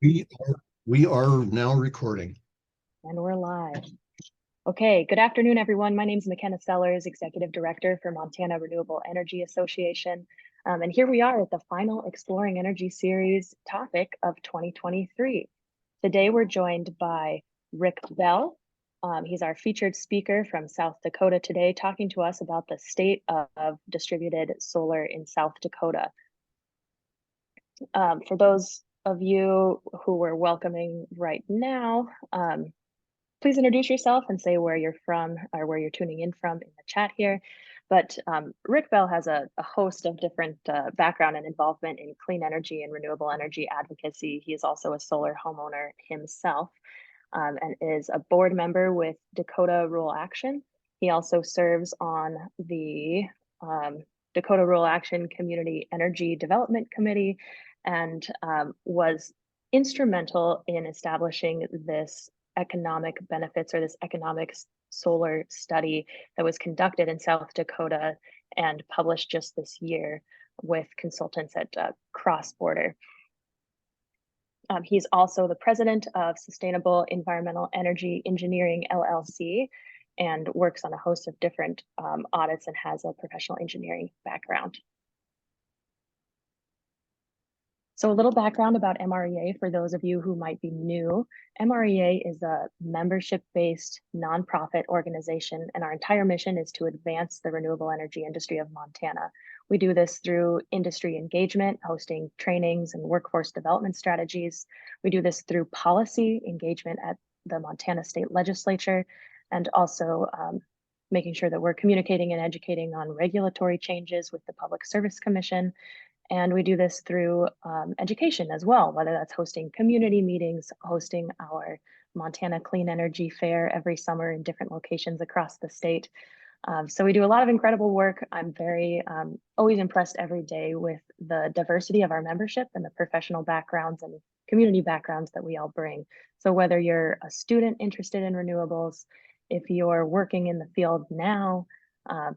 We we are now recording. And we're live. Okay, good afternoon, everyone. My name is McKenna Sellers, Executive Director for Montana Renewable Energy Association. And here we are at the final Exploring Energy Series topic of 2023. Today, we're joined by Rick Bell. He's our featured speaker from South Dakota today, talking to us about the state of distributed solar in South Dakota. For those of you who we're welcoming right now, please introduce yourself and say where you're from or where you're tuning in from in the chat here. But Rick Bell has a host of different background and involvement in clean energy and renewable energy advocacy. He is also a solar homeowner himself and is a board member with Dakota Rural Action. He also serves on the Dakota Rural Action Community Energy Development Committee and was instrumental in establishing this economic benefits or this economic solar study that was conducted in South Dakota and published just this year with consultants at Crossborder. He's also the president of Sustainable Environmental Energy Engineering LLC and works on a host of different audits and has a professional engineering background. So a little background about MREA for those of you who might be new. MREA is a membership-based nonprofit organization, and our entire mission is to advance the renewable energy industry of Montana. We do this through industry engagement, hosting trainings and workforce development strategies. We do this through policy engagement at the Montana State Legislature, and also making sure that we're communicating and educating on regulatory changes with the Public Service Commission. And we do this through education as well, whether that's hosting community meetings, hosting our Montana Clean Energy Fair every summer in different locations across the state. So we do a lot of incredible work. I'm very always impressed every day with the diversity of our membership and the professional backgrounds and community backgrounds that we all bring. So whether you're a student interested in renewables, if you're working in the field now,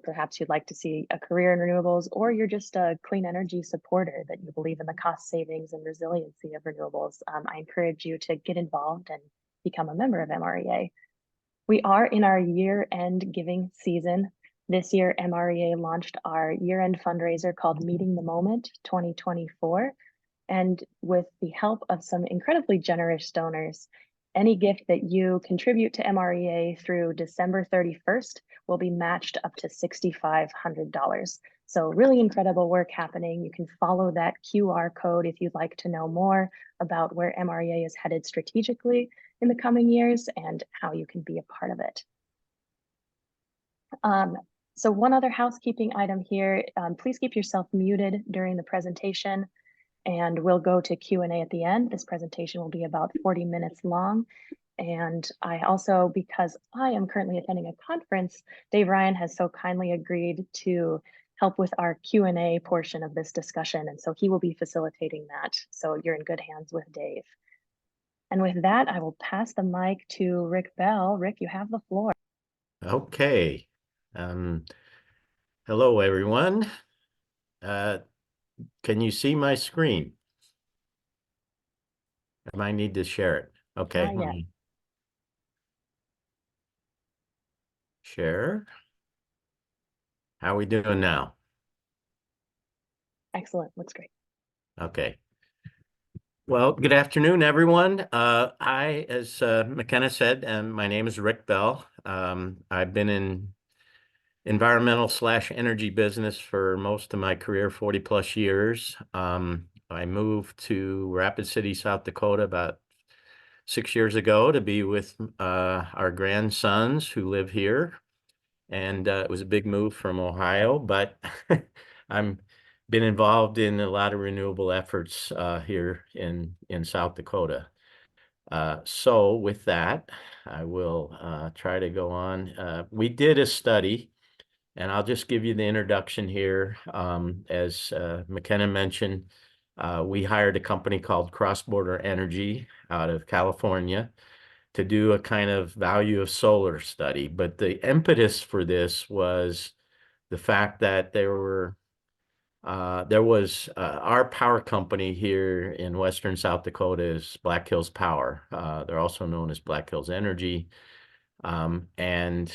perhaps you'd like to see a career in renewables, or you're just a clean energy supporter that you believe in the cost savings and resiliency of renewables, I encourage you to get involved and become a member of MREA. We are in our year-end giving season. This year, MREA launched our year-end fundraiser called Meeting the Moment 2024. And with the help of some incredibly generous donors, any gift that you contribute to MREA through December 31st will be matched up to $6,500. So really incredible work happening. You can follow that QR code if you'd like to know more about where MREA is headed strategically in the coming years and how you can be a part of it. So one other housekeeping item here, please keep yourself muted during the presentation, and we'll go to Q&A at the end. This presentation will be about 40 minutes long. And I also, because I am currently attending a conference, Dave Ryan has so kindly agreed to help with our Q&A portion of this discussion. And so he will be facilitating that. So you're in good hands with Dave. And with that, I will pass the mic to Rick Bell. Rick, you have the floor. Okay. Hello, everyone. Can you see my screen? I might need to share it. Okay. Yeah. Share. How are we doing now? Excellent. Looks great. Okay. Well, good afternoon, everyone. Hi, as McKenna said, my name is Rick Bell. I've been in environmental/energy business for most of my career, 40 plus years. I moved to Rapid City, South Dakota about 6 years ago to be with our grandsons who live here. And it was a big move from Ohio, but I'm been involved in a lot of renewable efforts here in South Dakota. So with that, I will try to go on. We did a study, and I'll just give you the introduction here. As McKenna mentioned, we hired a company called Crossborder Energy out of California to do a kind of value of solar study. But the impetus for this was the fact that there were there was our power company here in western South Dakota is Black Hills Power. They're also known as Black Hills Energy. And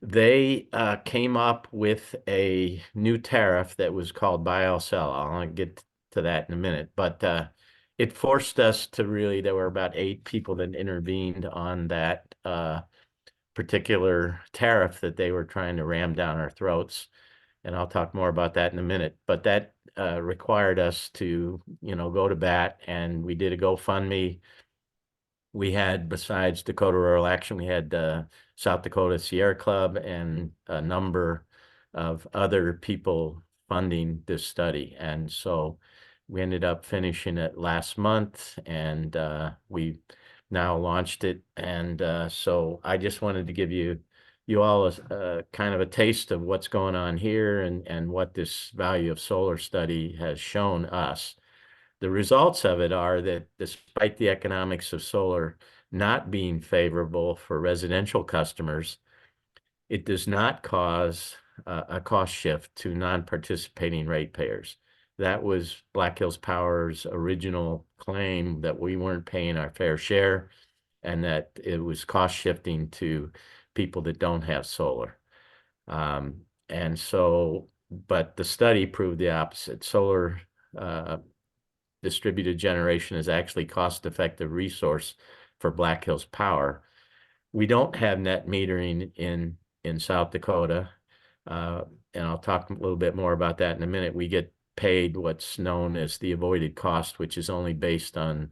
they came up with a new tariff that was called buy, I'll sell. I'll get to that in a minute, but it forced us to really, there were about 8 people that intervened on that particular tariff that they were trying to ram down our throats. And I'll talk more about that in a minute, but that required us to, go to bat, and we did a GoFundMe. We had, besides Dakota Rural Action, we had South Dakota Sierra Club and a number of other people funding this study. And so we ended up finishing it last month, and we now launched it. And so I just wanted to give you all a kind of a taste of what's going on here and what this value of solar study has shown us. The results of it are that despite the economics of solar not being favorable for residential customers, it does not cause a cost shift to non-participating ratepayers. That was Black Hills Power's original claim, that we weren't paying our fair share and that it was cost shifting to people that don't have solar. And so, but the study proved the opposite. Solar distributed generation is actually cost-effective resource for Black Hills Power. We don't have net metering in South Dakota, and I'll talk a little bit more about that in a minute. We get paid what's known as the avoided cost, which is only based on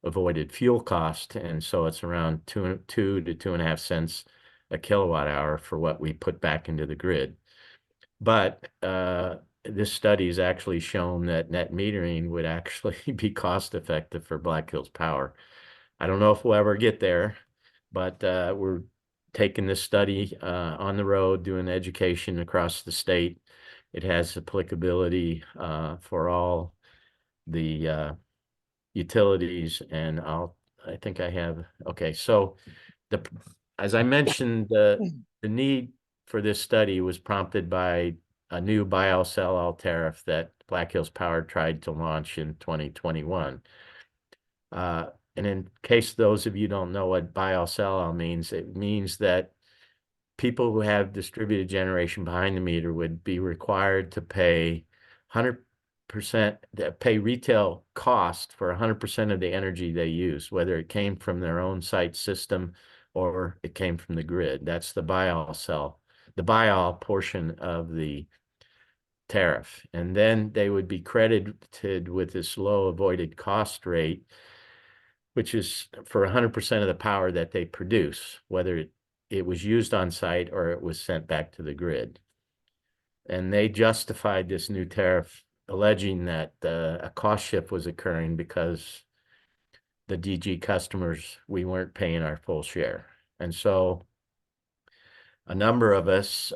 avoided fuel cost, and so it's around 2 to 2.5 cents a kilowatt hour for what we put back into the grid. But this study has actually shown that net metering would actually be cost effective for Black Hills Power. I don't know if we'll ever get there, but we're taking this study on the road, doing education across the state. It has applicability for all the utilities, and I think I have, okay, so as I mentioned, the need for this study was prompted by a new buy-all-sell-all tariff that Black Hills Power tried to launch in 2021. And in case those of you don't know what buy-all-sell-all means, it means that people who have distributed generation behind the meter would be required to pay 100%, pay retail cost for 100% of the energy they use, whether it came from their own site system or it came from the grid. That's the buy-all-sell, the buy-all portion of the tariff. And then they would be credited with this low avoided cost rate, which is for 100% of the power that they produce, whether it was used on site or it was sent back to the grid. And they justified this new tariff, alleging that a cost shift was occurring because the DG customers, we weren't paying our full share. And so a number of us,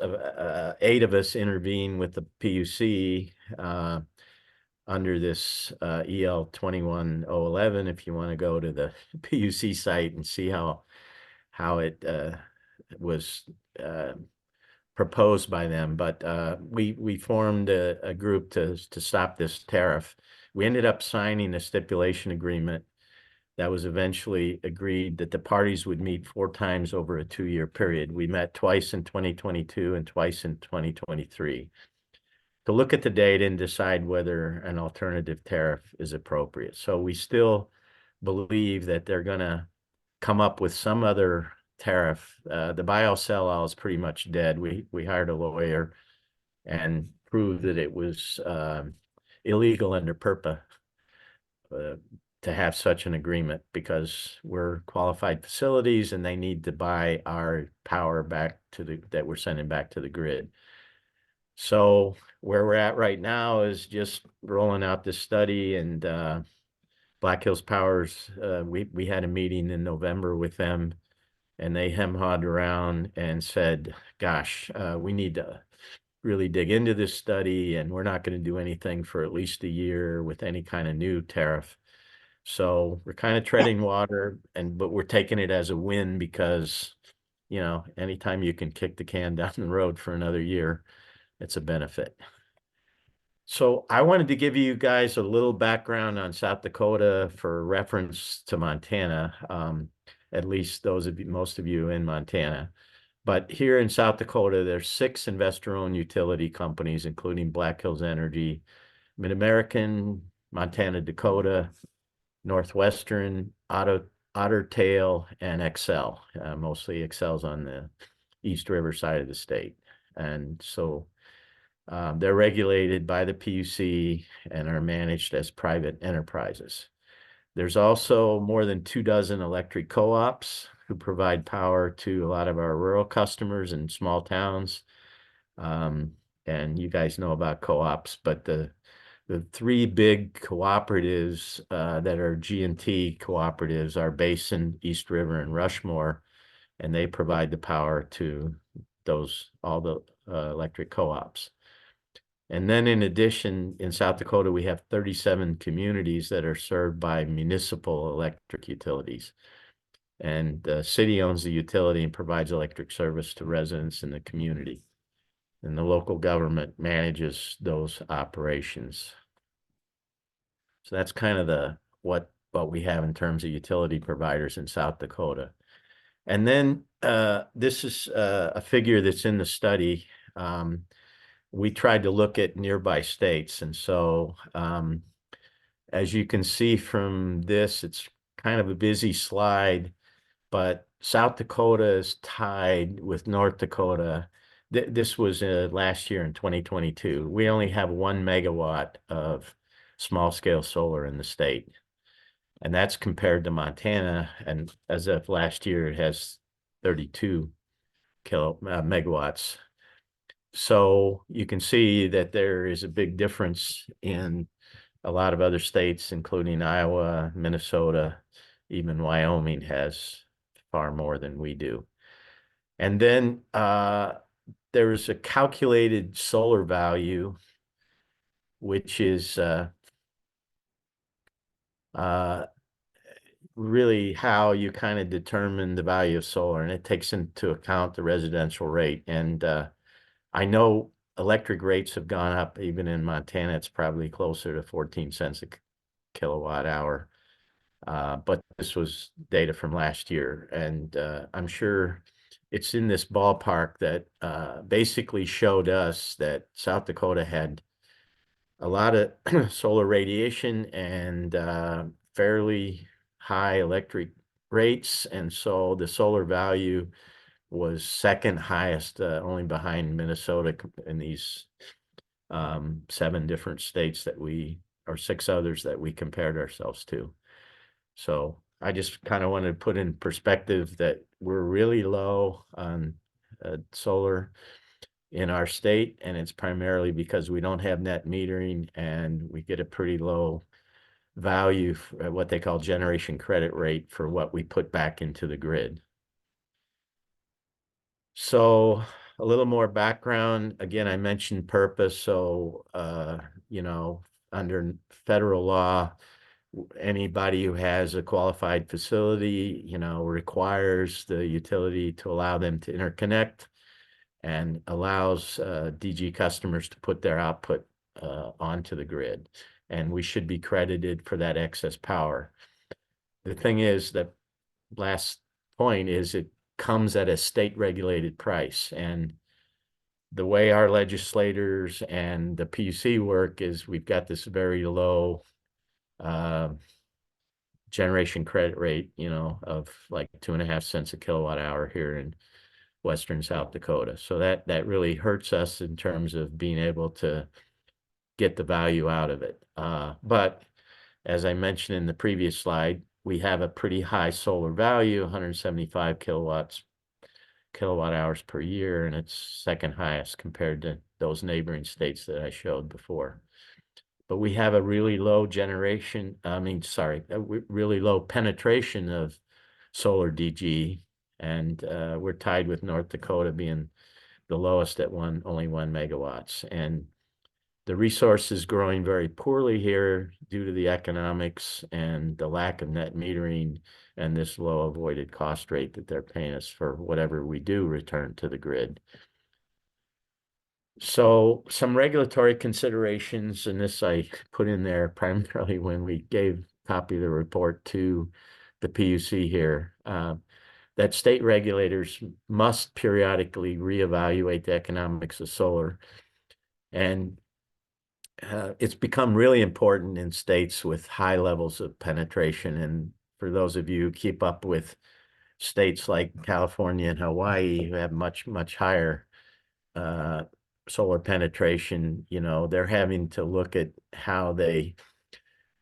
8 of us, intervened with the PUC under this EL 21011. If you want to go to the PUC site and see how it was proposed by them, but we formed a group to stop this tariff. We ended up signing a stipulation agreement that was eventually agreed that the parties would meet 4 times over a 2-year period. We met twice in 2022 and twice in 2023 to look at the data and decide whether an alternative tariff is appropriate. So we still believe that they're going to come up with some other tariff. The buy-all-sell-all is pretty much dead. We hired a lawyer and proved that it was illegal under PURPA to have such an agreement, because we're qualified facilities and they need to buy our power back to that we're sending back to the grid. So where we're at right now is just rolling out this study, and Black Hills Power's, we had a meeting in November with them, and they hem-hawed around and said, gosh, we need to really dig into this study, and we're not going to do anything for at least a year with any kind of new tariff. So we're kind of treading water, but we're taking it as a win, because, anytime you can kick the can down the road for another year, it's a benefit. So I wanted to give you guys a little background on South Dakota for reference to Montana, at least those of you, most of you in Montana. But here in South Dakota, there's 6 investor-owned utility companies, including Black Hills Energy, Mid-American, Montana Dakota, Northwestern, Otter Tail, and Excel. Mostly Excel's on the East River side of the state. And so they're regulated by the PUC and are managed as private enterprises. There's also more than 24 electric co-ops who provide power to a lot of our rural customers in small towns. And you guys know about co-ops, but the 3 big cooperatives that are G&T cooperatives are Basin, East River, and Rushmore, and they provide the power to all the electric co-ops. And then in addition, in South Dakota, we have 37 communities that are served by municipal electric utilities. And the city owns the utility and provides electric service to residents in the community. And the local government manages those operations. So that's kind of what we have in terms of utility providers in South Dakota. And then this is a figure that's in the study. We tried to look at nearby states. And so as you can see from this, it's kind of a busy slide, but South Dakota is tied with North Dakota. This was last year in 2022. We only have 1 megawatt of small scale solar in the state. And that's compared to Montana. And as of last year, it has 32 megawatts. So you can see that there is a big difference in a lot of other states, including Iowa, Minnesota, even Wyoming has far more than we do. And then there's a calculated solar value, which is really how you kind of determine the value of solar, and it takes into account the residential rate. And I know electric rates have gone up. Even in Montana, it's probably closer to 14 cents a kilowatt hour. But this was data from last year, and I'm sure it's in this ballpark that basically showed us that South Dakota had a lot of solar radiation and fairly high electric rates. And so the solar value was second highest, only behind Minnesota in these 7 different states or 6 others that we compared ourselves to. So I just kind of wanted to put in perspective that we're really low on solar in our state, and it's primarily because we don't have net metering and we get a pretty low value, what they call generation credit rate, for what we put back into the grid. So a little more background. Again, I mentioned purpose. So, under federal law, anybody who has a qualified facility, requires the utility to allow them to interconnect and allows DG customers to put their output onto the grid. And we should be credited for that excess power. The thing is, that last point is, it comes at a state regulated price. And the way our legislators and the PUC work is, we've got this very low generation credit rate, of like 2.5 cents a kilowatt hour here in Western South Dakota. So that really hurts us in terms of being able to get the value out of it. But as I mentioned in the previous slide, we have a pretty high solar value, 175 kilowatt hours per year, and it's second highest compared to those neighboring states that I showed before. But we have a really low really low penetration of solar DG, and we're tied with North Dakota being the lowest at only 1 megawatts. And the resource is growing very poorly here due to the economics and the lack of net metering and this low avoided cost rate that they're paying us for whatever we do return to the grid. So some regulatory considerations, and this I put in there primarily when we gave a copy of the report to the PUC here, that state regulators must periodically reevaluate the economics of solar. And it's become really important in states with high levels of penetration. And for those of you who keep up with states like California and Hawaii who have much, much higher solar penetration, you know, they're having to look at how they,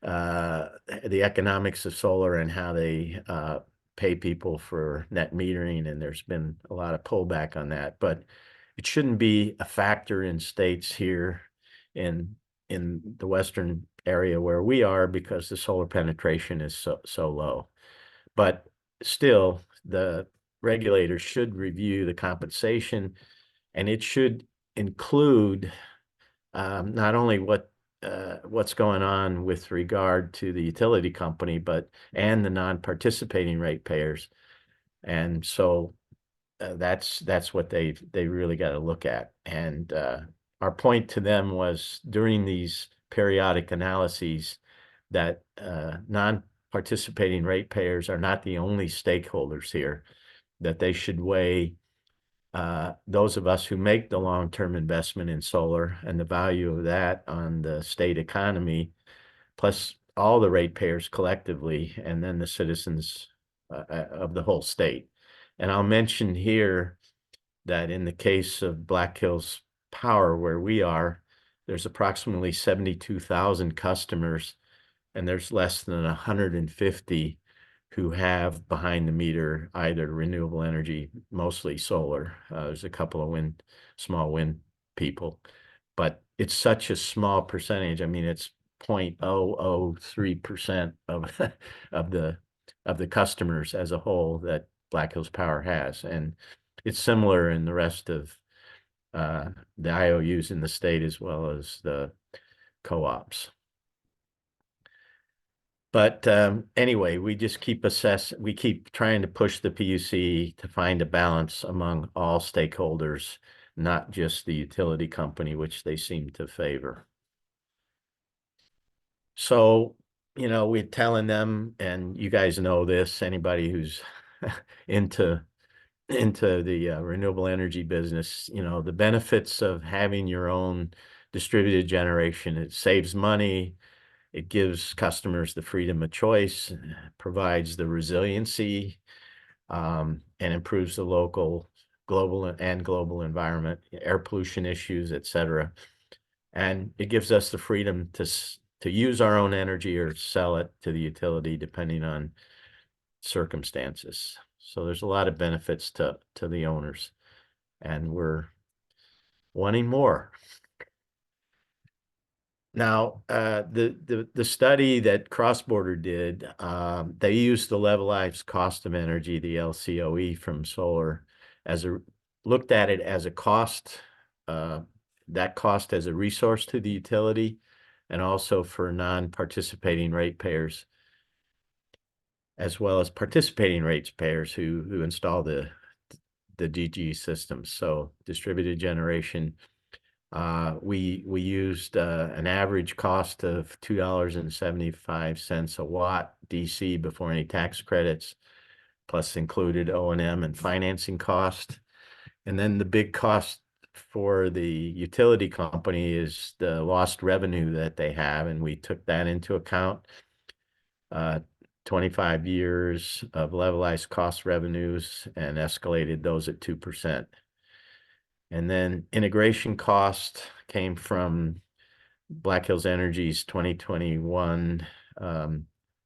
the economics of solar and how they pay people for net metering. And there's been a lot of pullback on that, but it shouldn't be a factor in states here in the Western area where we are because the solar penetration is so low. But still, the regulators should review the compensation, and it should include not only what's going on with regard to the utility company, but and the non-participating ratepayers. And so that's what they really got to look at. And our point to them was during these periodic analyses that non-participating ratepayers are not the only stakeholders here, that they should weigh those of us who make the long-term investment in solar and the value of that on the state economy, plus all the ratepayers collectively, and then the citizens of the whole state. And I'll mention here that in the case of Black Hills Power, where we are, there's approximately 72,000 customers, and there's less than 150 who have behind the meter either renewable energy, mostly solar. There's a couple of small wind people, but it's such a small percentage. I mean, it's 0.003% of of the customers as a whole that Black Hills Power has, and it's similar in the rest of the IOUs in the state as well as the co-ops. But anyway, we just keep we keep trying to push the PUC to find a balance among all stakeholders, not just the utility company, which they seem to favor. So, you know, we're telling them, and you guys know this, anybody who's into the renewable energy business, you know, the benefits of having your own distributed generation. It saves money. It gives customers the freedom of choice, provides the resiliency, and improves the local, global environment, air pollution issues, et cetera. And it gives us the freedom to use our own energy or sell it to the utility depending on circumstances. So there's a lot of benefits to the owners, and we're wanting more. Now, the study that Crossborder did, they used the levelized cost of energy, the LCOE from solar, looked at it as a cost, that cost as a resource to the utility, and also for non-participating ratepayers, as well as participating ratepayers who install the DG systems. So distributed generation. We used an average cost of $2.75 a watt DC before any tax credits, plus included O&M and financing cost. And then the big cost for the utility company is the lost revenue that they have, and we took that into account. 25 years of levelized cost revenues and escalated those at 2%. And then integration cost came from Black Hills Energy's 2021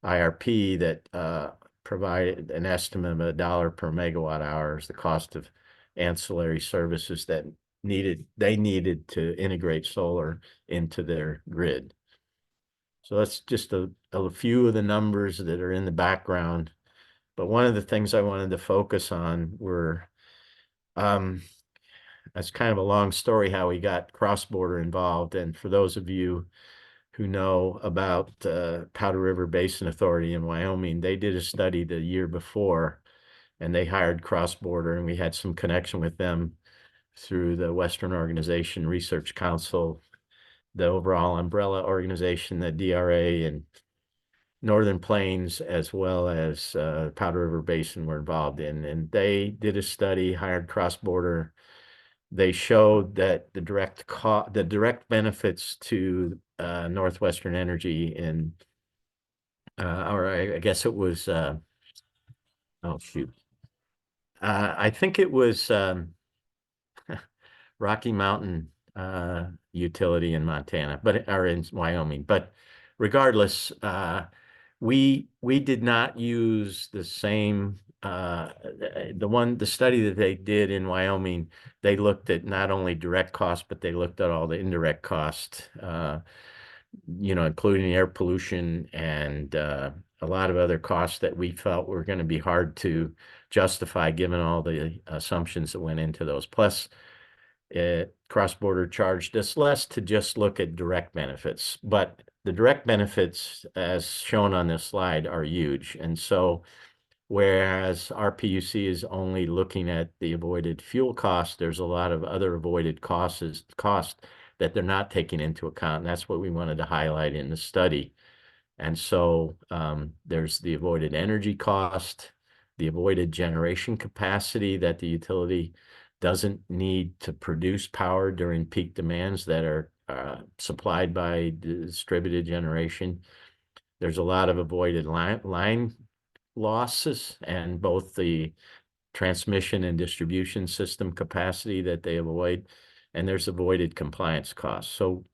IRP that provided an estimate of $1 per megawatt hour as the cost of ancillary services that they needed to integrate solar into their grid. So that's just a few of the numbers that are in the background. But one of the things I wanted to focus on were that's kind of a long story how we got Crossborder involved. And for those of you who know about Powder River Basin Authority in Wyoming, they did a study the year before, and they hired Crossborder, and we had some connection with them through the Western Organization Research Council, the overall umbrella organization, the DRA, and Northern Plains, as well as Powder River Basin were involved in. And they did a study, hired Crossborder. They showed that the direct benefits to Northwestern Energy in, or I guess it was, oh shoot. I think it was Rocky Mountain utility in Montana, or in Wyoming. But regardless, we did not use the same the study that they did in Wyoming. They looked at not only direct cost, but they looked at all the indirect cost, including air pollution and a lot of other costs that we felt were going to be hard to justify given all the assumptions that went into those. Plus, Crossborder charged us less to just look at direct benefits, but the direct benefits, as shown on this slide, are huge. And so, whereas RPUC is only looking at the avoided fuel cost, there's a lot of other avoided cost that they're not taking into account. And that's what we wanted to highlight in the study. And so there's the avoided energy cost, the avoided generation capacity that the utility doesn't need to produce power during peak demands that are supplied by distributed generation. There's a lot of avoided line losses and both the transmission and distribution system capacity that they avoid, and there's avoided compliance costs. So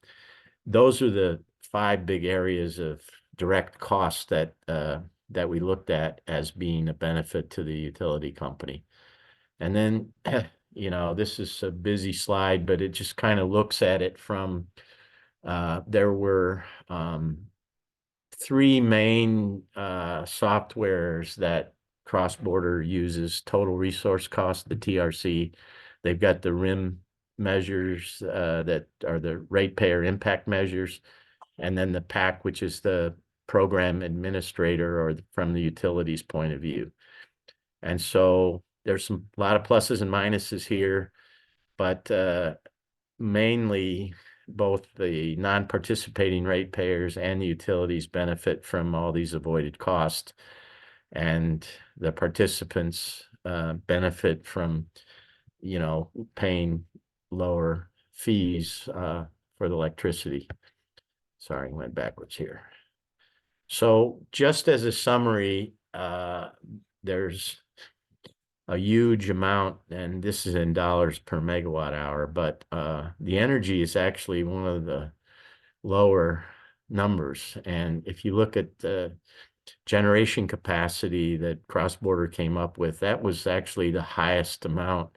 those are the 5 big areas of direct costs that we looked at as being a benefit to the utility company. And then, this is a busy slide, but it just kind of looks at it from, there were 3 main softwares that Crossborder uses: total resource cost, the TRC. They've got the RIM measures that are the ratepayer impact measures, and then the PAC, which is the program administrator, or from the utilities point of view. And so there's a lot of pluses and minuses here, but mainly both the non-participating ratepayers and the utilities benefit from all these avoided costs, and the participants benefit from, paying lower fees for the electricity. Sorry, I went backwards here. So just as a summary, there's a huge amount, and this is in dollars per megawatt hour, but the energy is actually one of the lower numbers. And if you look at the generation capacity that Crossborder came up with, that was actually the highest amount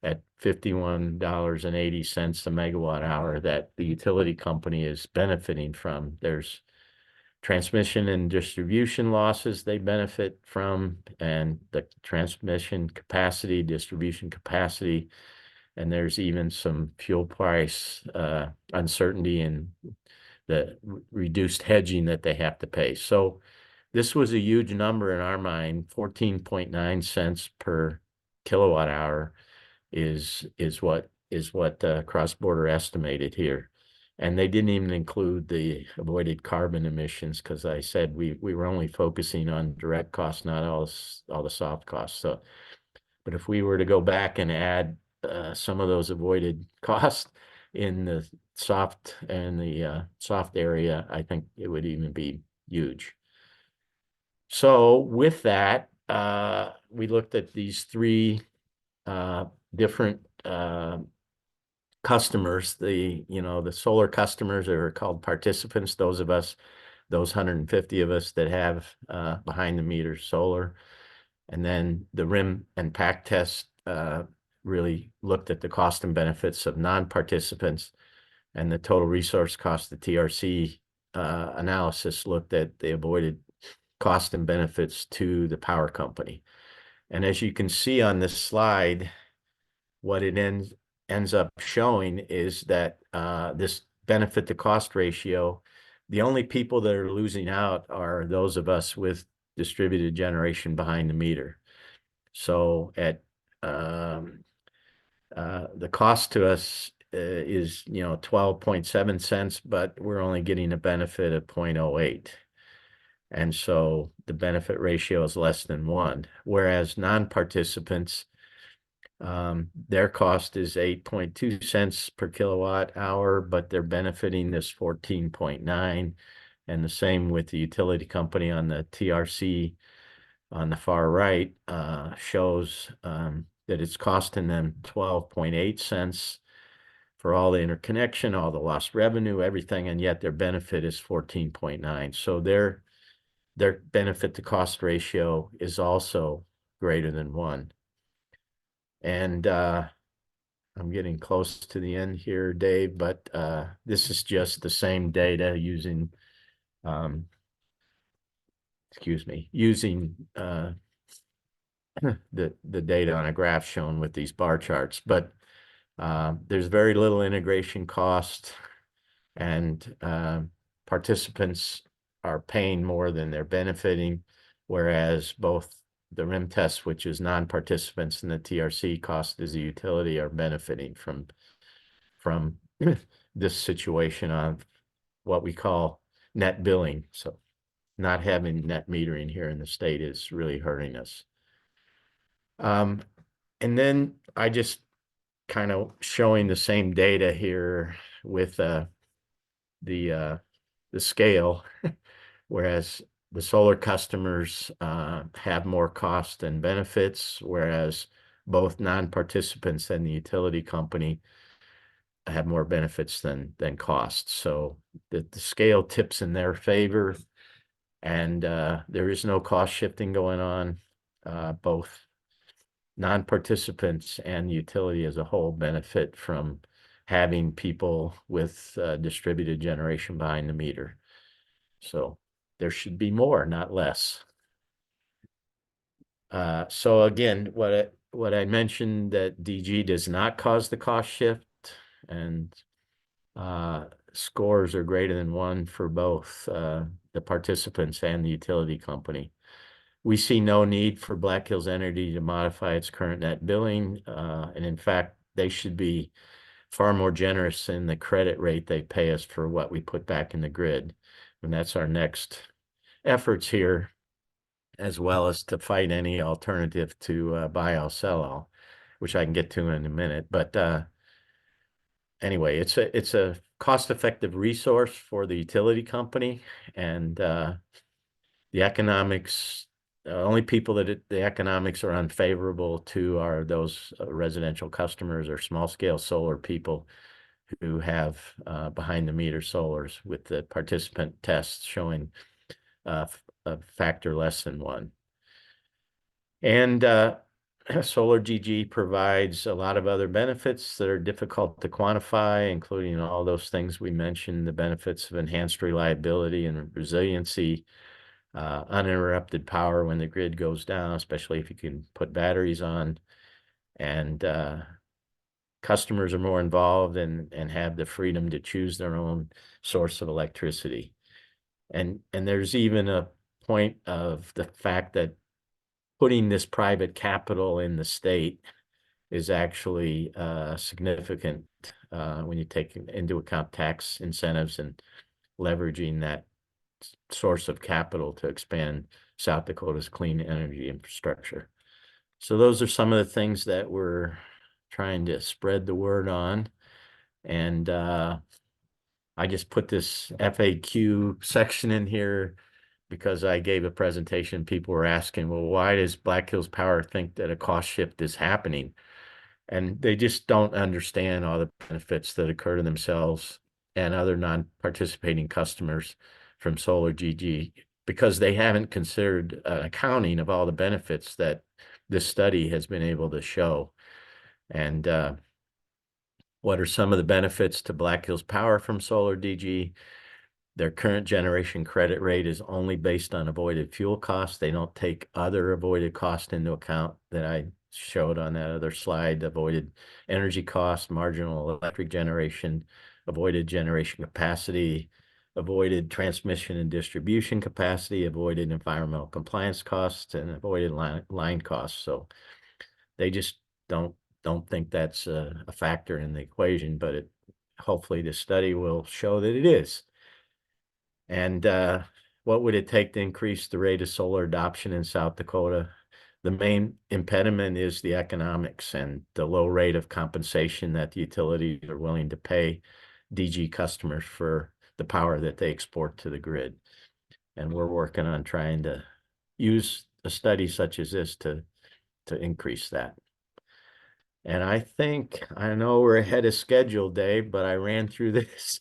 at $51.80 a megawatt hour that the utility company is benefiting from. There's transmission and distribution losses they benefit from, and the transmission capacity, distribution capacity, and there's even some fuel price uncertainty and the reduced hedging that they have to pay. So this was a huge number in our mind. 14.9 cents per kilowatt hour is what Crossborder estimated here. And they didn't even include the avoided carbon emissions, because I said we were only focusing on direct costs, not all the soft costs. So, but if we were to go back and add some of those avoided costs in the soft area, I think it would even be huge. So with that, we looked at these 3 different customers. The solar customers are called participants, those 150 of us that have behind the meter solar. And then the RIM and PAC test really looked at the cost and benefits of non-participants, and the total resource cost, the TRC analysis, looked at the avoided cost and benefits to the power company. And as you can see on this slide, what it ends up showing is that this benefit to cost ratio, the only people that are losing out are those of us with distributed generation behind the meter. So at the cost to us is, 12.7 cents, but we're only getting a benefit of 0.08. And so the benefit ratio is less than 1, whereas non-participants, their cost is 8.2 cents per kilowatt hour, but they're benefiting this 14.9. And the same with the utility company on the TRC on the far right, shows that it's costing them 12.8 cents for all the interconnection, all the lost revenue, everything, and yet their benefit is 14.9. So their benefit to cost ratio is also greater than 1. And I'm getting close to the end here, Dave, but this is just the same data using, using the data on a graph shown with these bar charts. But there's very little integration cost, and participants are paying more than they're benefiting, whereas both the RIM test, which is non-participants, and the TRC cost as a utility are benefiting from this situation of what we call net billing. So not having net metering here in the state is really hurting us. And then I just kind of showing the same data here with the scale, whereas the solar customers have more cost and benefits, whereas both non-participants and the utility company have more benefits than costs. So the scale tips in their favor, and there is no cost shifting going on. Both non-participants and utility as a whole benefit from having people with distributed generation behind the meter. So there should be more, not less. So again, what I mentioned, that DG does not cause the cost shift, and scores are greater than 1 for both the participants and the utility company. We see no need for Black Hills Energy to modify its current net billing, and in fact, they should be far more generous in the credit rate they pay us for what we put back in the grid. And that's our next efforts here, as well as to fight any alternative to buy all, sell all, which I can get to in a minute. But anyway, it's a cost-effective resource for the utility company, and the economics. The only people that the economics are unfavorable to are those residential customers or small-scale solar people who have behind the meter solars, with the participant tests showing a factor less than 1. And solar GG provides a lot of other benefits that are difficult to quantify, including all those things we mentioned: the benefits of enhanced reliability and resiliency, uninterrupted power when the grid goes down, especially if you can put batteries on, and customers are more involved and have the freedom to choose their own source of electricity. And there's even a point of the fact that putting this private capital in the state is actually significant when you take into account tax incentives and leveraging that source of capital to expand South Dakota's clean energy infrastructure. So those are some of the things that we're trying to spread the word on. And I just put this FAQ section in here because I gave a presentation. People were asking, well, why does Black Hills Power think that a cost shift is happening? And they just don't understand all the benefits that occur to themselves and other non-participating customers from solar GG, because they haven't considered an accounting of all the benefits that this study has been able to show. And what are some of the benefits to Black Hills Power from solar DG? Their current generation credit rate is only based on avoided fuel costs. They don't take other avoided costs into account that I showed on that other slide: avoided energy costs, marginal electric generation, avoided generation capacity, avoided transmission and distribution capacity, avoided environmental compliance costs, and avoided line costs. So they just don't don't think that's a factor in the equation, but hopefully the study will show that it is. And what would it take to increase the rate of solar adoption in South Dakota? The main impediment is the economics and the low rate of compensation that the utilities are willing to pay DG customers for the power that they export to the grid. And we're working on trying to use a study such as this to increase that. And I know we're ahead of schedule, Dave, but I ran through this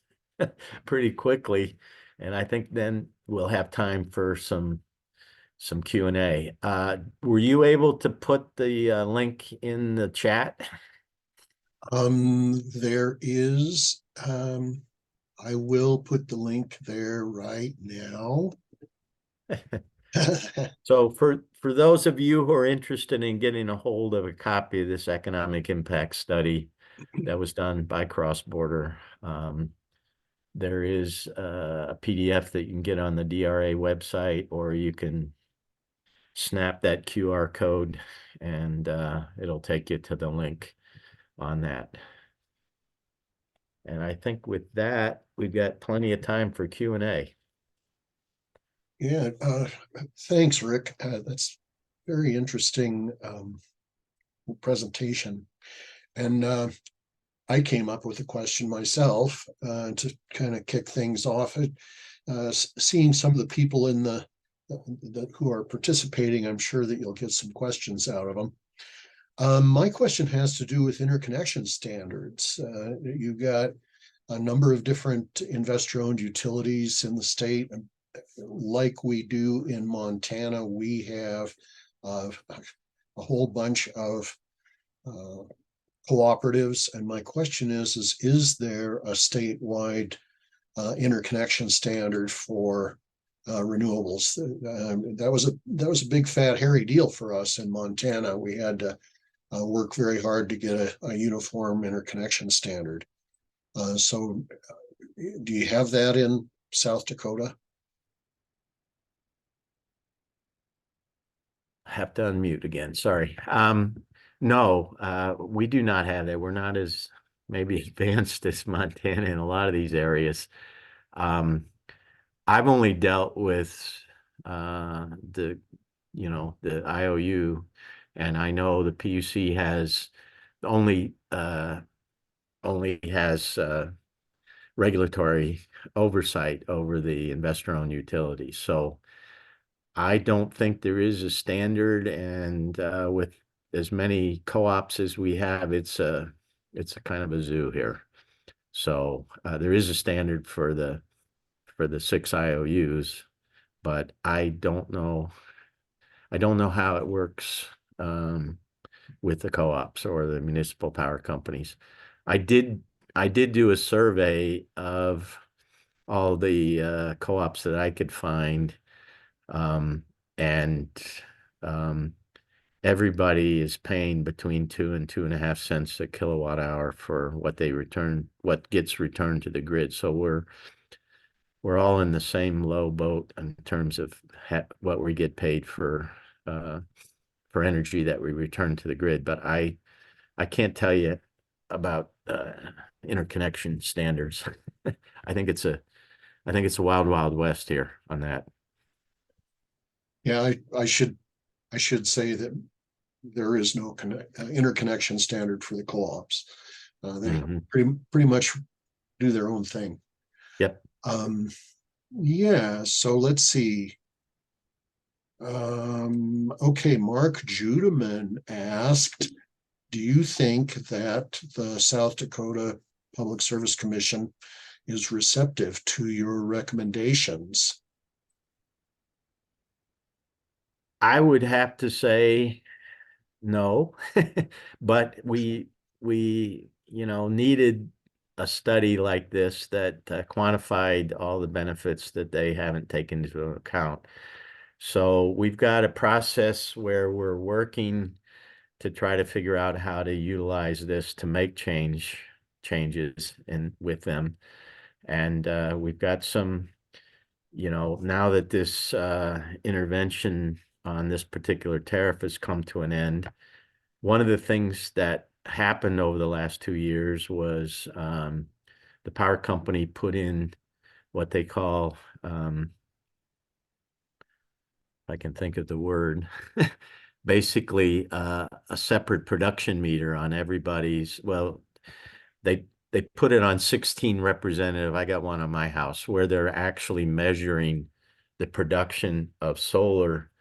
pretty quickly. And I think then we'll have time for some Q&A. Were you able to put the link in the chat? There is, I will put the link there right now. So for those of you who are interested in getting a hold of a copy of this economic impact study that was done by Crossborder, there is a PDF that you can get on the DRA website, or you can snap that QR code and it'll take you to the link on that. And I think with that, we've got plenty of time for Q&A. Yeah, thanks, Rick. That's very interesting presentation. And I came up with a question myself to kind of kick things off. Seeing some of the people in who are participating, I'm sure that you'll get some questions out of them. My question has to do with interconnection standards. You've got a number of different investor-owned utilities in the state. Like we do in Montana, we have a whole bunch of cooperatives. And my question is there a statewide interconnection standard for renewables? That was a big, fat, hairy deal for us in Montana. We had to work very hard to get a uniform interconnection standard. So do you have that in South Dakota? I have to unmute again. Sorry. No, we do not have that. We're not as maybe advanced as Montana in a lot of these areas. I've only dealt with the IOU, and I know the PUC has only has regulatory oversight over the investor-owned utilities. So I don't think there is a standard, and with as many co-ops as we have, it's a kind of a zoo here. So there is a standard for the 6 IOUs, but I don't know how it works with the co-ops or the municipal power companies. I did do a survey of all the co-ops that I could find. And everybody is paying between 2 and 2.5 cents a kilowatt hour for what gets returned to the grid. So we're all in the same low boat in terms of what we get paid for energy that we return to the grid. But I can't tell you about interconnection standards. I think it's a wild, wild west here on that. Yeah, I should say that there is no interconnection standard for the co-ops. They pretty much do their own thing. Yep. Yeah. So let's see. Okay, Mark Judeman asked, do you think that the South Dakota Public Service Commission is receptive to your recommendations? I would have to say no, but we needed a study like this that quantified all the benefits that they haven't taken into account. So we've got a process where we're working to try to figure out how to utilize this to make changes with them. And we've got some, now that this intervention on this particular tariff has come to an end, one of the things that happened over the last 2 years was the power company put in what they call, I can think of the word, basically a separate production meter on everybody's. Well, they put it on 16 representative. I got one on my house where they're actually measuring the production of solar,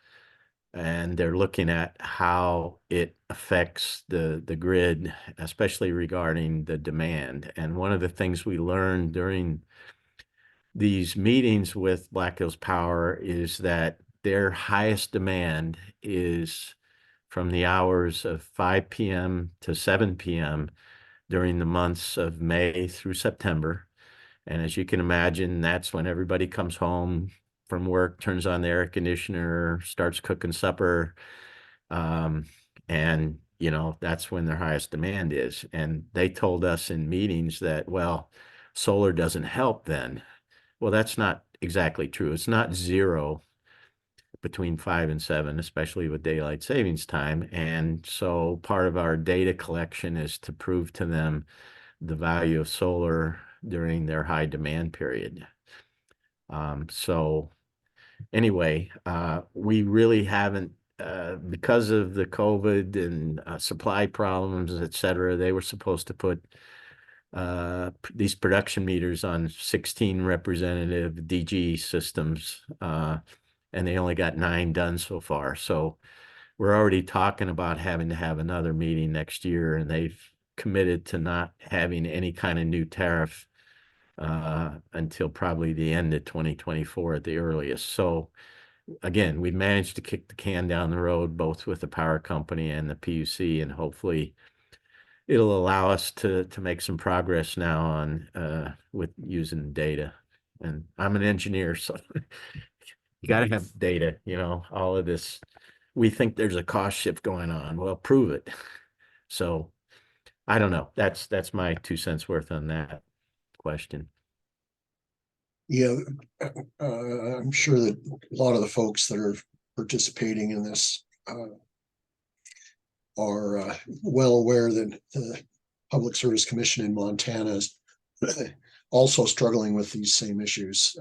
and they're looking at how it affects the grid, especially regarding the demand. And one of the things we learned during these meetings with Black Hills Power is that their highest demand is from the hours of 5 p.m. to 7 p.m. during the months of May through September. And as you can imagine, that's when everybody comes home from work, turns on the air conditioner, starts cooking supper. And, you know, that's when their highest demand is. And they told us in meetings that, well, solar doesn't help then. Well, that's not exactly true. It's not zero between 5 and 7, especially with daylight savings time. And so part of our data collection is to prove to them the value of solar during their high demand period. So anyway, we really haven't, because of the COVID and supply problems, et cetera, they were supposed to put these production meters on 16 representative DG systems, and they only got 9 done so far. So we're already talking about having to have another meeting next year, and they've committed to not having any kind of new tariff until probably the end of 2024 at the earliest. So again, we managed to kick the can down the road, both with the power company and the PUC, and hopefully it'll allow us to make some progress now on with using data. And I'm an engineer, so you got to have data, you know, all of this. We think there's a cost shift going on. Well, prove it. So I don't know. That's my 2 cents worth on that question. Yeah, I'm sure that a lot of the folks that are participating in this are well aware that the Public Service Commission in Montana is also struggling with these same issues.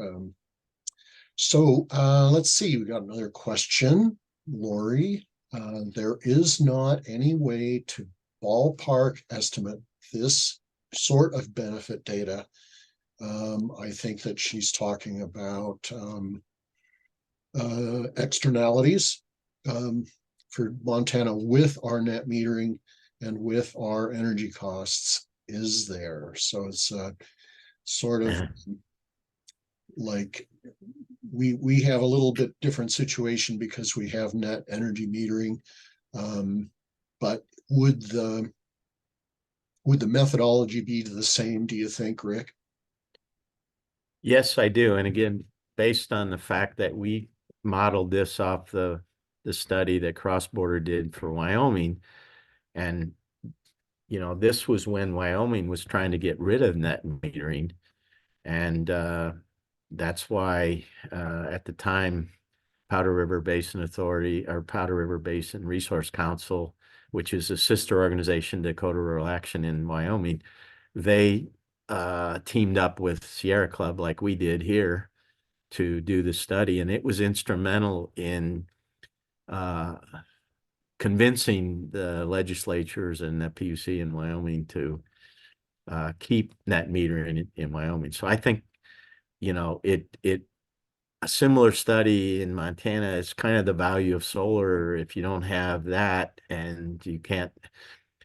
So let's see, we got another question, Lori. There is not any way to ballpark estimate this sort of benefit data. I think that she's talking about externalities for Montana with our net metering and with our energy costs is there. So it's sort of like we have a little bit different situation because we have net energy metering. But would the methodology be the same, do you think, Rick? Yes, I do. And again, based on the fact that we modeled this off the study that Crossborder did for Wyoming, and you know, this was when Wyoming was trying to get rid of net metering, and that's why at the time Powder River Basin Authority, or Powder River Basin Resource Council, which is a sister organization, Dakota Rural Action in Wyoming, they teamed up with Sierra Club like we did here to do the study, and it was instrumental in convincing the legislatures and the PUC in Wyoming to keep net metering in Wyoming. So I think, you know, a similar study in Montana is kind of the value of solar. If you don't have that, and you can't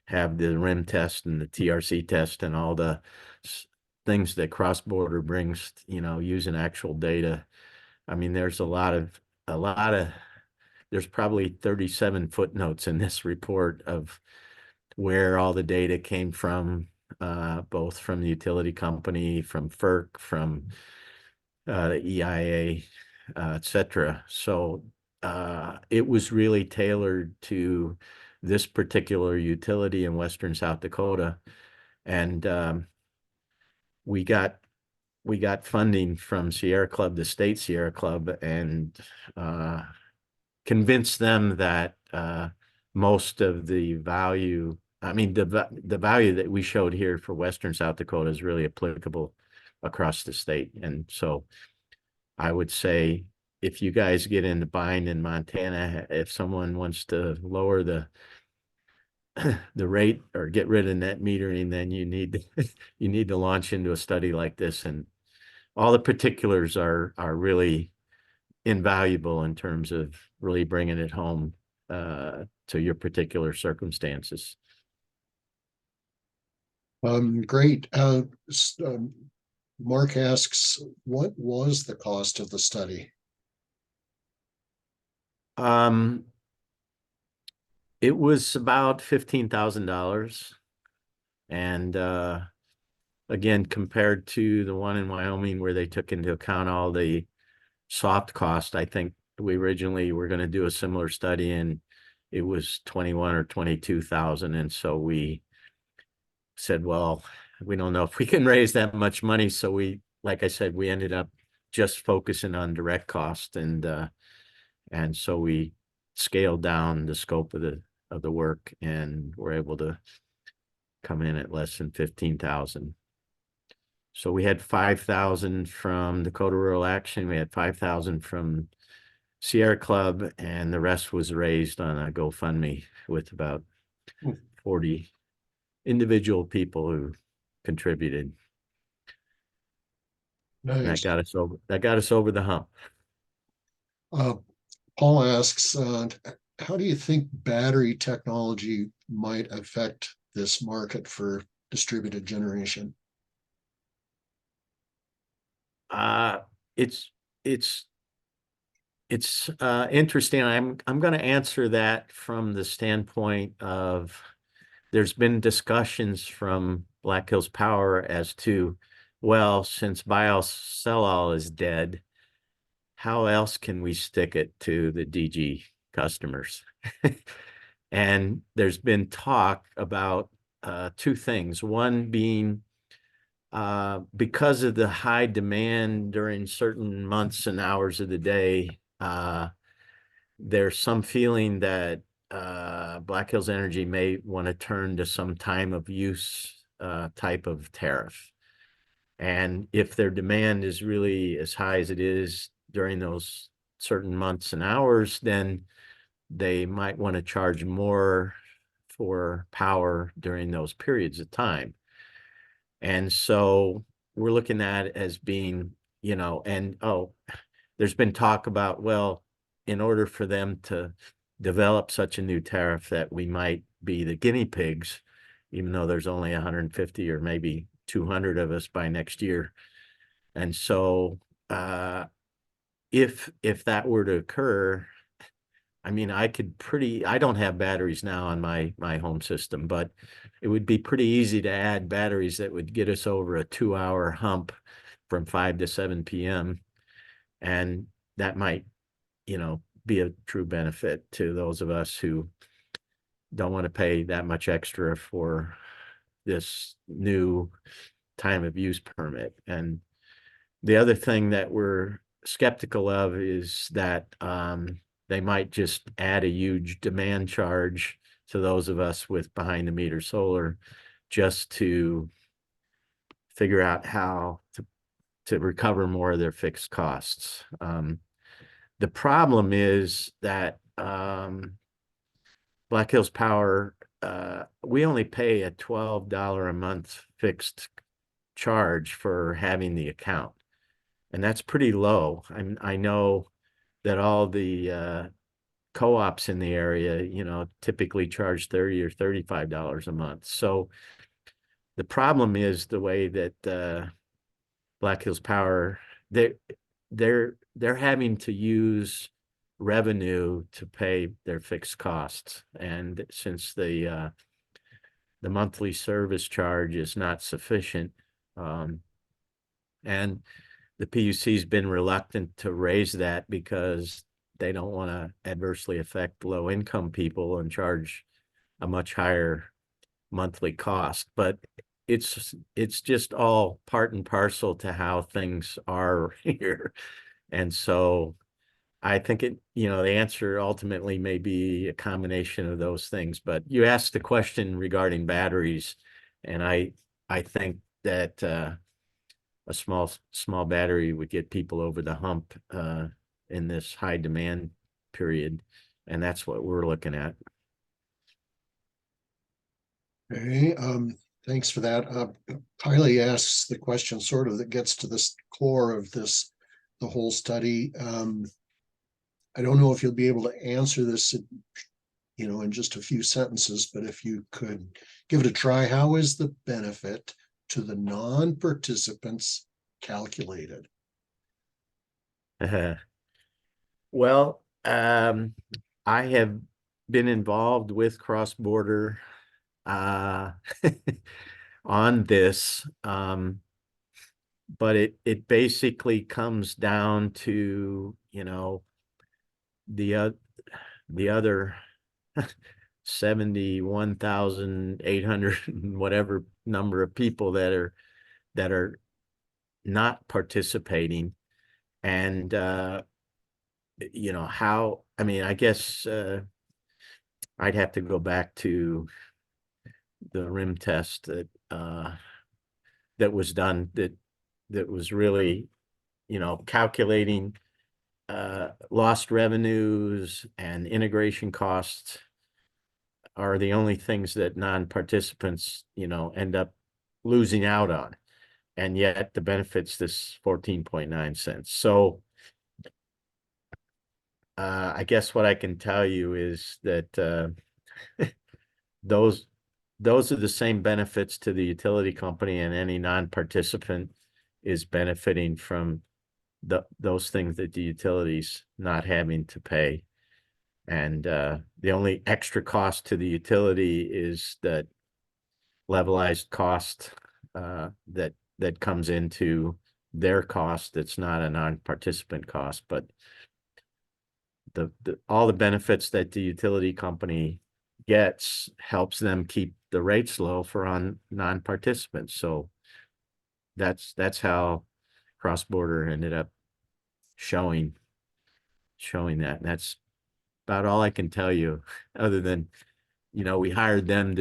have the RIM test and the TRC test and all the things that Crossborder brings, you know, using actual data. I mean, there's there's probably 37 footnotes in this report of where all the data came from, both from the utility company, from FERC, from the EIA, et cetera. So it was really tailored to this particular utility in Western South Dakota. And we got funding from Sierra Club, the state Sierra Club, and convinced them that most of the value I mean, the value that we showed here for Western South Dakota is really applicable across the state. And so I would say if you guys get into buying in Montana, if someone wants to lower the rate or get rid of net metering, then you need you need to launch into a study like this. And all the particulars are really invaluable in terms of really bringing it home to your particular circumstances. Great. Mark asks, what was the cost of the study? It was about $15,000. And again, compared to the one in Wyoming where they took into account all the soft cost, I think we originally were going to do a similar study and it was 21 or 22,000. And so we said, well, we don't know if we can raise that much money. So we, like I said, we ended up just focusing on direct cost. And so we scaled down the scope of the work and were able to come in at less than 15,000. So we had 5,000 from Dakota Rural Action. We had 5,000 from Sierra Club, and the rest was raised on a GoFundMe with about 40 individual people who contributed. Nice. And that got us over the hump. Paul asks, how do you think battery technology might affect this market for distributed generation? It's interesting. I'm going to answer that from the standpoint of there's been discussions from Black Hills Power as to, well, since buy all sell all is dead, how else can we stick it to the DG customers? And there's been talk about two things. One being because of the high demand during certain months and hours of the day, there's some feeling that Black Hills Energy may want to turn to some time of use type of tariff. And if their demand is really as high as it is during those certain months and hours, then they might want to charge more for power during those periods of time. And so we're looking at it as being, and there's been talk about, well, in order for them to develop such a new tariff that we might be the guinea pigs, even though there's only 150 or maybe 200 of us by next year. And so if that were to occur, I mean, I don't have batteries now on my home system, but it would be pretty easy to add batteries that would get us over a 2-hour hump from 5 to 7 p.m. And that might, be a true benefit to those of us who don't want to pay that much extra for this new time of use permit. And the other thing that we're skeptical of is that they might just add a huge demand charge to those of us with behind the meter solar just to figure out how to recover more of their fixed costs. The problem is that Black Hills Power, we only pay a $12 a month fixed charge for having the account. And that's pretty low. I know that all the co-ops in the area, typically charge $30 or $35 a month. So the problem is the way that Black Hills Power, they're having to use revenue to pay their fixed costs. And since the monthly service charge is not sufficient, and the PUC's been reluctant to raise that because they don't want to adversely affect low income people and charge a much higher monthly cost. But it's just all part and parcel to how things are here. And so I think the answer ultimately may be a combination of those things. But you asked the question regarding batteries, and I think that a small battery would get people over the hump in this high demand period, and that's what we're looking at. Okay, thanks for that. Kylie asks the question sort of that gets to this core of the whole study. I don't know if you'll be able to answer this, in just a few sentences, but if you could give it a try, how is the benefit to the non-participants calculated? Well, I have been involved with Crossborder on this, but it basically comes down to the other 71,800 whatever number of people that are not participating, and how, I mean, I guess I'd have to go back to the rim test that was done, that was really calculating lost revenues and integration costs are the only things that non-participants end up losing out on, and yet the benefits this 14.9 cents. So I guess what I can tell you is that those are the same benefits to the utility company, and any non-participant is benefiting from those things that the utility's not having to pay. And the only extra cost to the utility is that levelized cost that comes into their cost. That's not a non-participant cost, but all the benefits that the utility company gets helps them keep the rates low for non-participants. So that's how Crossborder ended up showing that. And that's about all I can tell you, other than we hired them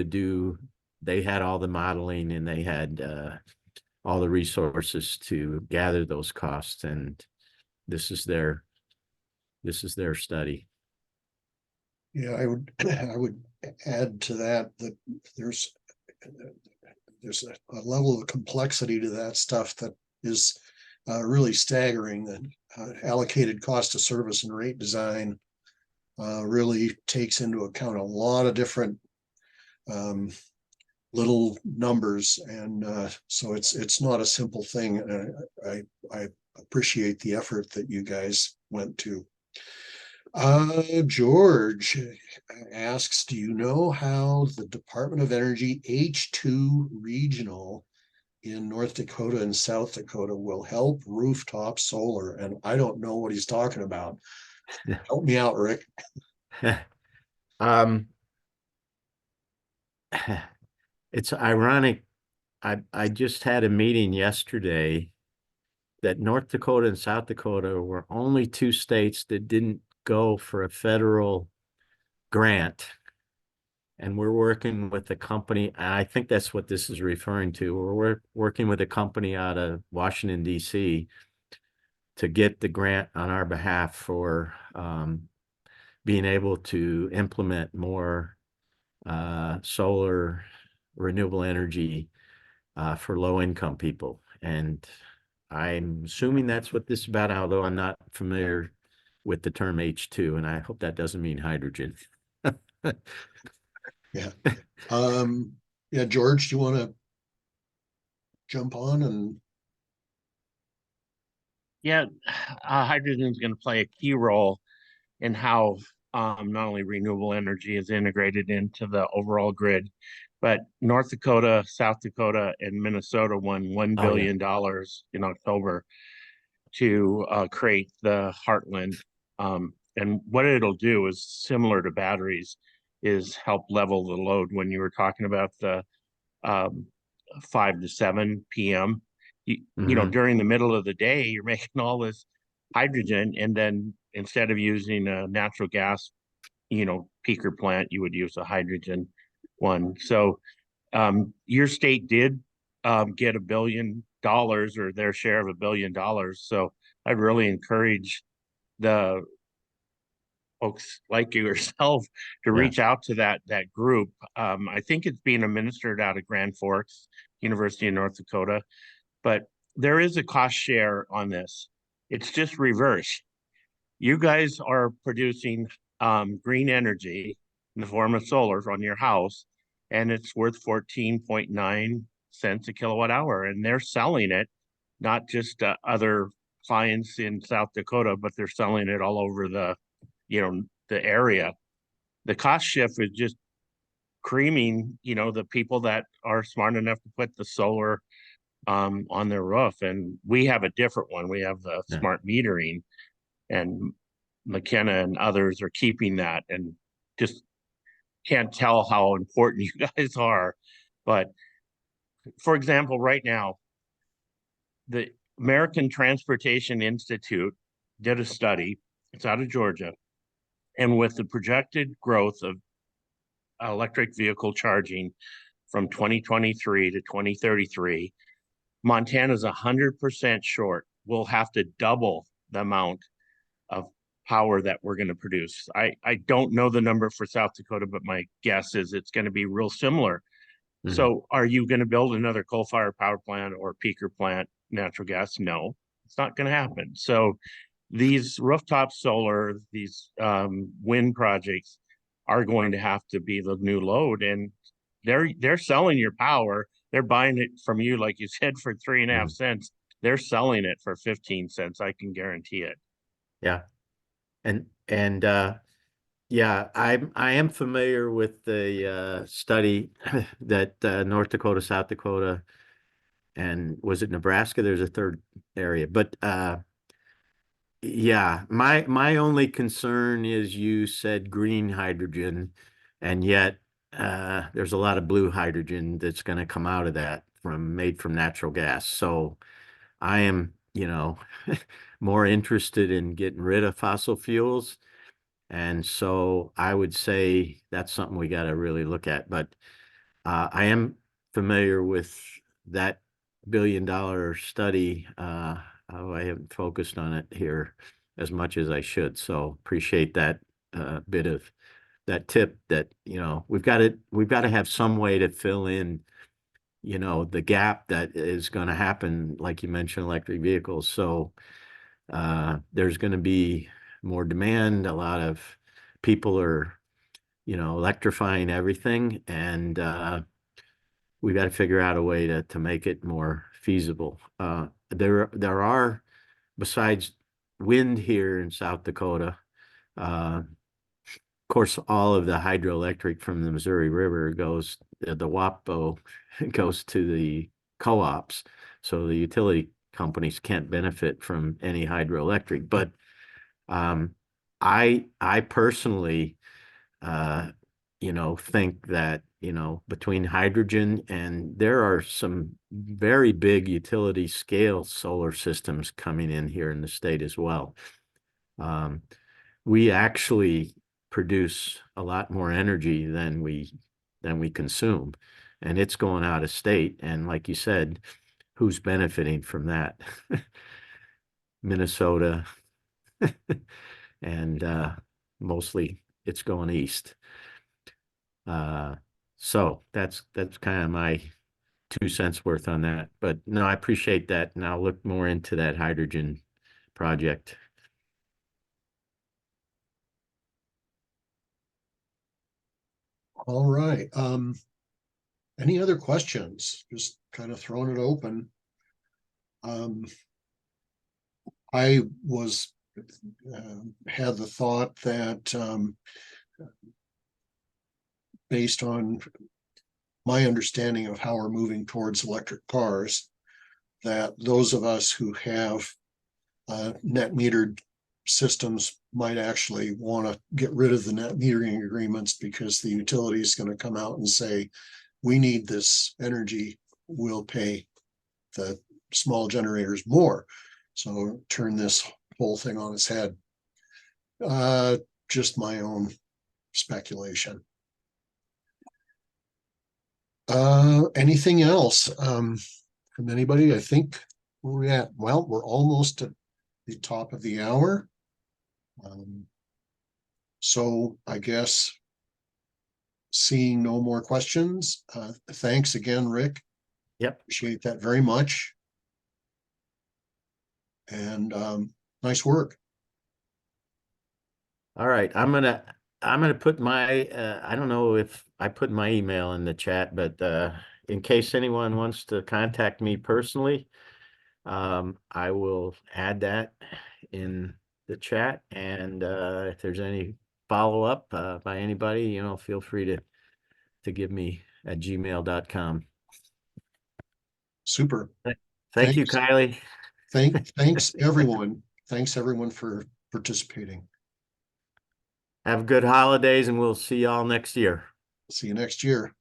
they had all the modeling, and they had all the resources to gather those costs, and this is their study. Yeah, I would add to that there's a level of complexity to that stuff that is really staggering. That allocated cost of service and rate design really takes into account a lot of different little numbers, and so it's not a simple thing. I appreciate the effort that you guys went to. George asks, do you know how the Department of Energy H2 regional in North Dakota and South Dakota will help rooftop solar? And I don't know what he's talking about. Help me out, Rick. It's ironic. I just had a meeting yesterday that North Dakota and South Dakota were only two states that didn't go for a federal grant. And we're working with a company, and I think that's what this is referring to. We're working with a company out of Washington, D.C. to get the grant on our behalf for being able to implement more solar renewable energy for low-income people. And I'm assuming that's what this is about, although I'm not familiar with the term H2, and I hope that doesn't mean hydrogen. Yeah. Yeah, George, do you want to jump on? And yeah, hydrogen is going to play a key role in how not only renewable energy is integrated into the overall grid, but North Dakota, South Dakota, and Minnesota won $1 billion in October to create the Heartland. And what it'll do is similar to batteries, is help level the load. When you were talking about the 5 to 7 p.m., you know, during the middle of the day, you're making all this hydrogen, and then instead of using a natural gas, peaker plant, you would use a hydrogen one. So your state did get $1 billion or their share of $1 billion. So I'd really encourage the folks like yourself to reach out to that group. I think it's being administered out of Grand Forks, University of North Dakota, but there is a cost share on this. It's just reverse. You guys are producing green energy in the form of solar on your house, and it's worth 14.9 cents a kilowatt hour, and they're selling it not just other clients in South Dakota, but they're selling it all over the area. The cost shift is just creaming, the people that are smart enough to put the solar on their roof. And we have a different one. We have the smart metering, and McKenna and others are keeping that, and just can't tell how important you guys are. But for example, right now, the American Transportation Institute did a study. It's out of Georgia. And with the projected growth of electric vehicle charging from 2023 to 2033, Montana's 100% short. We'll have to double the amount of power that we're going to produce. I don't know the number for South Dakota, but my guess is it's going to be real similar. Mm-hmm. So are you going to build another coal-fired power plant or peaker plant, natural gas? No, it's not going to happen. So these rooftop solar, these wind projects are going to have to be the new load, and they're selling your power. They're buying it from you, like you said, for 3.5 cents. They're selling it for 15 cents. I can guarantee it. Yeah. And yeah, I am familiar with the study that North Dakota, South Dakota, and was it Nebraska? There's a third area, but yeah, my only concern is you said green hydrogen, and yet there's a lot of blue hydrogen that's going to come out of that made from natural gas. So I am, more interested in getting rid of fossil fuels. And so I would say that's something we got to really look at. But I am familiar with that $1 billion study. I haven't focused on it here as much as I should. So appreciate that bit of that tip that, we've got to have some way to fill in, the gap that is going to happen, like you mentioned, electric vehicles. So there's going to be more demand. A lot of people are, electrifying everything, and we got to figure out a way to make it more feasible. There are, besides wind here in South Dakota, of course, all of the hydroelectric from the Missouri River goes, the WAPO goes to the co-ops. So the utility companies can't benefit from any hydroelectric. But I personally, think that, between hydrogen, and there are some very big utility scale solar systems coming in here in the state as well. We actually produce a lot more energy than we consume, and it's going out of state. And like you said, who's benefiting from that? Minnesota, and mostly it's going east. So that's kind of my 2 cents worth on that. But no, I appreciate that, and I'll look more into that hydrogen project. All right. Any other questions? Just kind of throwing it open. I was had the thought that based on my understanding of how we're moving towards electric cars, that those of us who have net metered systems might actually want to get rid of the net metering agreements, because the utility is going to come out and say, we need this energy, we'll pay the small generators more. So turn this whole thing on its head. Just my own speculation. Anything else from anybody? I think where we at? Well, we're almost at the top of the hour. So I guess seeing no more questions, thanks again, Rick. Yep. Appreciate that very much. And nice work. All right, I'm gonna put my I don't know if I put my email in the chat, but in case anyone wants to contact me personally, I will add that in the chat. And if there's any follow-up by anybody, you know, feel free to give me at gmail.com. Super. Thank you, Thanks. Kylie. Thanks everyone. Thanks everyone for participating. Have good holidays, and we'll see y'all next year. See you next year.